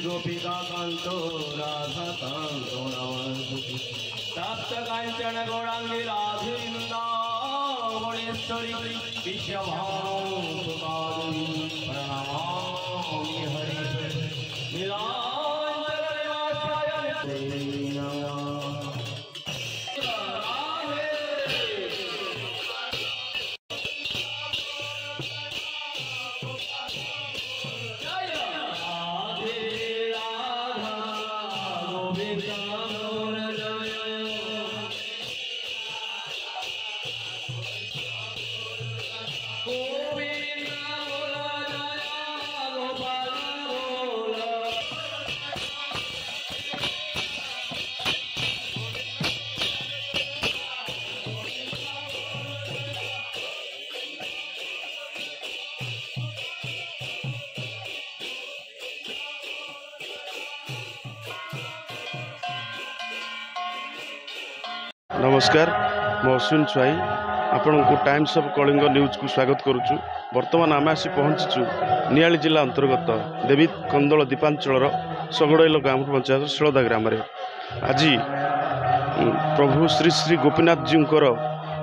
गोपिका Kanto Radha Kanto नमस्ते तप्त कांचन गौरांगी राधे वृंदावनेश्वरी विश्वभानुकारिणी प्रणमामि हरि नीलांचल निवासाय देवी नमः नमस्कार मो अश्विन स्वाई आपण को टाइम्स ऑफ कलिंग न्यूज को स्वागत करुचु। वर्तमान आम आसी पहुँचीचु नियाली जिला अंतर्गत देवी कंदल दीपांचल सगड़ैल ग्राम पंचायत शिलदा ग्राम रे आज प्रभु श्री श्री गोपीनाथ जी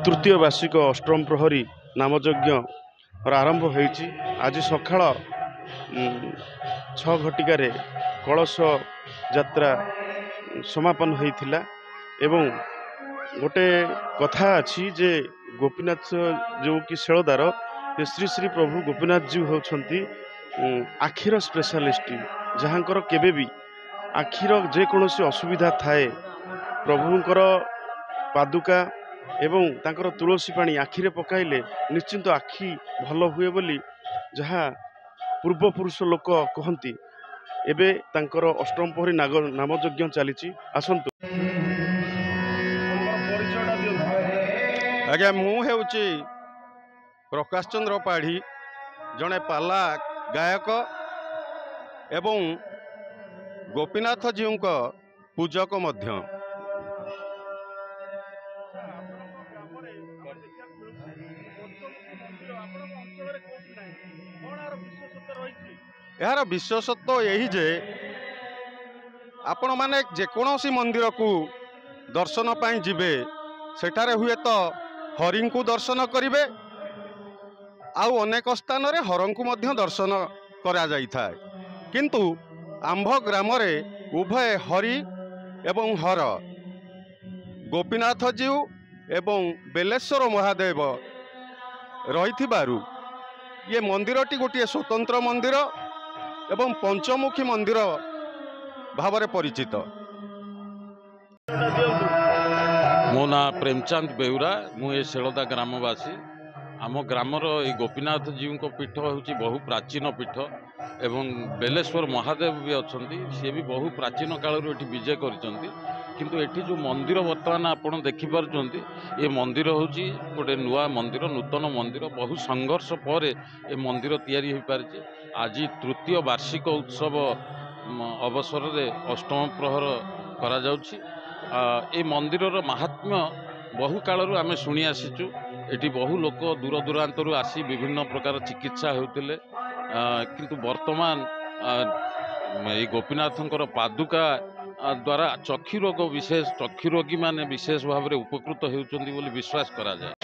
तृतीय वार्षिक अष्टम प्रहरी नामयज्ञ आरंभ होईची। आज सकाळ 6 घटिकार कलश यात्रा समापन होइथिला एवं गोटे कथा अच्छी जे गोपीनाथ जो कि शेलदार श्री श्री प्रभु गोपीनाथ जी होती आखिर स्पेशलिस्ट जहाँकर केबे भी आखिर जेकोसी असुविधा थाए प्रभुंकर पादुका एवं तांकर तुलसी पानी आखिरे पकाइले निश्चिंत आखि भल हुए बोली जहाँ पूर्वपुरुष लोक कहती एबे तांकर अष्टम प्रहरी नामयज्ञ चली आसतु। आज्ञा मुझे प्रकाश चंद्र पाढ़ी जड़े पाला गायक एवं गोपीनाथ जी पूजक मध्य। यार विशेषत्व यही जे आपण माने जेकोसी मंदिर को दर्शन पाई जिबे सेठारे हुए तो हरि को दर्शन करेंगे आउ अनेक स्थान रे हरं को मध्य दर्शन करा जाई थाए किंतु आंभ ग्राम रे उभय हरि एवं हर गोपीनाथ जीव एवं बेलेश्वर महादेव रही ये मंदिरटी गोटे स्वतंत्र मंदिर एवं पंचमुखी मंदिर भाव परिचित। मो ना प्रेमचंद बेउरा मुझे शेलदा ग्रामवासी आम ग्रामर ये गोपीनाथ जी को पीठ हूँ बहु प्राचीन पीठ एवं बेलेश्वर महादेव भी अच्छा सी भी बहु प्राचीन काल विजय करती किंतु एठी जो मंदिर बर्तमान आपड़ देखिपुर ये मंदिर हूँ गोटे नुआ मंदिर नूतन मंदिर बहु संघर्ष पर ए मंदिर तैयारी हो पारे। आज तृतीय वार्षिक उत्सव अवसर में अष्टम प्रहर करा जाउछि। ए मंदिर महात्म्य बहु काल आम शुणी आसीचु। एटी बहु लोक दूर दूरांतर आसी विभिन्न प्रकार चिकित्सा होते किंतु वर्तमान ये गोपीनाथंकर पादुका द्वारा चक्षु रोग विशेष चक्षु रोगी माने विशेष भाव में उपकृत होती विश्वास करा जाए।